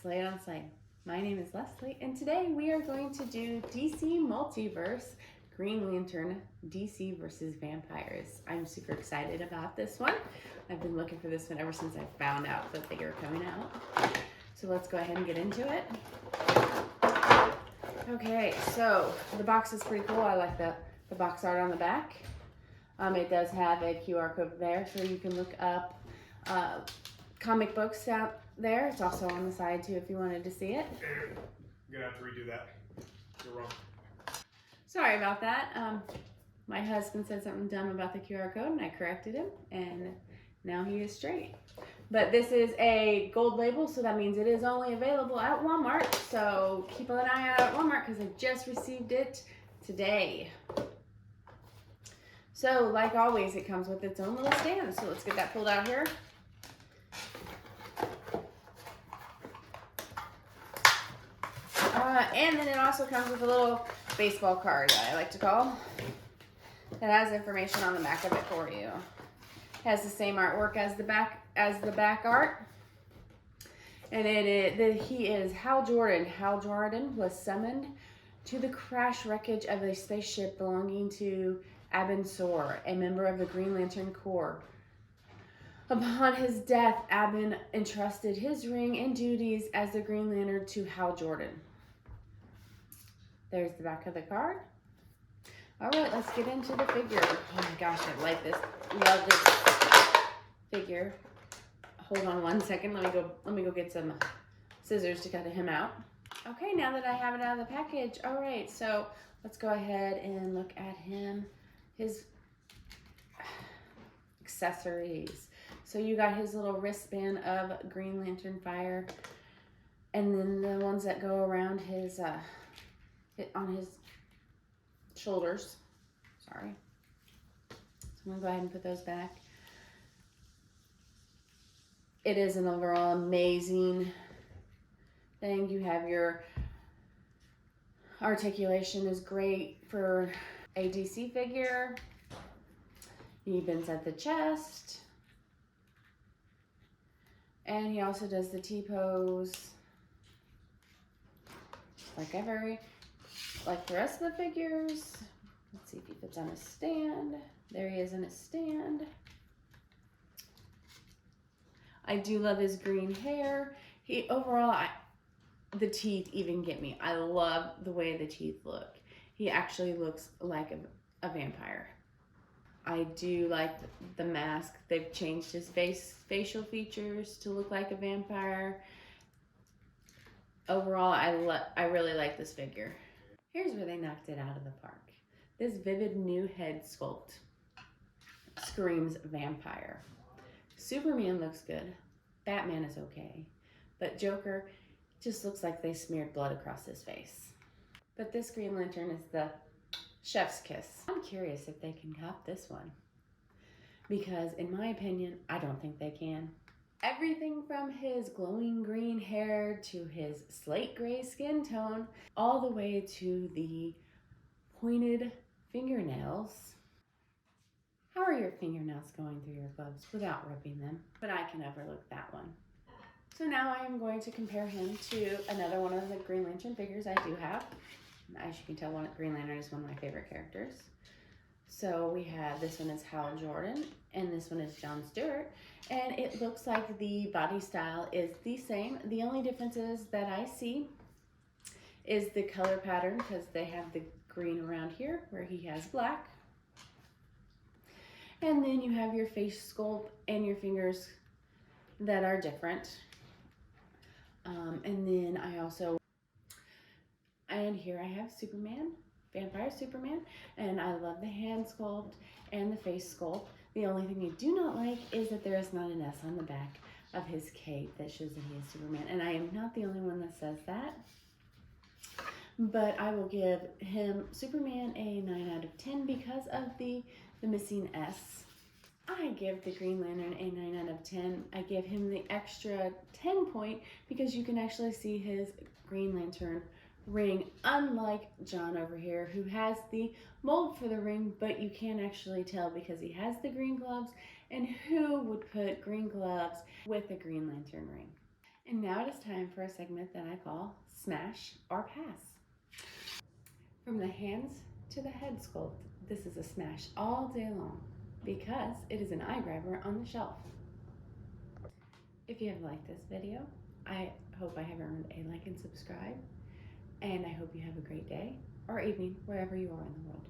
Slay It on Slay. My name is Leslie, and today we are going to do DC Multiverse Green Lantern DC versus Vampires. I'm super excited about this one. I've been looking for this one ever since I found out that they are coming out. So let's go ahead and get into it. Okay, so the box is pretty cool. I like the box art on the back. It does have a QR code there, so you can look up comic books out there. It's also on the side too if you wanted to see it. I'm gonna have to redo that. You're wrong. Sorry about that. My husband said something dumb about the QR code and I corrected him, and now he is straight. But this is a gold label, so that means it is only available at Walmart. So keep an eye out at Walmart because I just received it today. So like always, it comes with its own little stand. So let's get that pulled out here. And then it also comes with a little baseball card that I like to call. That has information on the back of it for you. It has the same artwork as the back art. And he is Hal Jordan. Hal Jordan was summoned to the crash wreckage of a spaceship belonging to Abin Sur, a member of the Green Lantern Corps. Upon his death, Abin entrusted his ring and duties as the Green Lantern to Hal Jordan. There's the back of the card. All right, let's get into the figure. Oh my gosh, I like this. Love this figure. Hold on one second. Let me go get some scissors to cut him out. Okay, now that I have it out of the package, all right, so let's go ahead and look at him. His accessories. So you got his little wristband of Green Lantern fire, and then the ones that go around his on his shoulders. Sorry. So I'm gonna go ahead and put those back. It is an overall amazing thing. You have your articulation is great for a DC figure. He bends at the chest. And he also does the T-pose. Like the rest of the figures. Let's see if he fits on a stand. There he is in a stand. I do love his green hair. The teeth even get me. I love the way the teeth look. He actually looks like a vampire. I do like the mask. They've changed his facial features to look like a vampire. Overall, I really like this figure. Here's where they knocked it out of the park. This vivid new head sculpt screams vampire. Superman looks good. Batman is okay. But Joker just looks like they smeared blood across his face. But this Green Lantern is the chef's kiss. I'm curious if they can cop this one. Because in my opinion, I don't think they can. Everything from his glowing green hair to his slate gray skin tone, all the way to the pointed fingernails. How are your fingernails going through your gloves without ripping them? But I can overlook that one. So now I am going to compare him to another one of the Green Lantern figures I do have. As you can tell, Green Lantern is one of my favorite characters. So we have, this one is Hal Jordan, and this one is John Stewart. And it looks like the body style is the same. The only differences that I see is the color pattern, because they have the green around here where he has black. And then you have your face sculpt and your fingers that are different. And then and here I have Superman, Vampire Superman, and I love the hand sculpt and the face sculpt. The only thing I do not like is that there is not an S on the back of his cape that shows that he is Superman. And I am not the only one that says that. But I will give Superman a 9 out of 10 because of the missing S. I give the Green Lantern a 9 out of 10. I give him the extra 10 point because you can actually see his Green Lantern ring, unlike John over here, who has the mold for the ring, but you can't actually tell because he has the green gloves, and who would put green gloves with a Green Lantern ring? And now it is time for a segment that I call Smash or Pass. From the hands to the head sculpt, this is a smash all day long because it is an eye grabber on the shelf. If you have liked this video, I hope I have earned a like and subscribe, and I hope you have a great day or evening wherever you are in the world.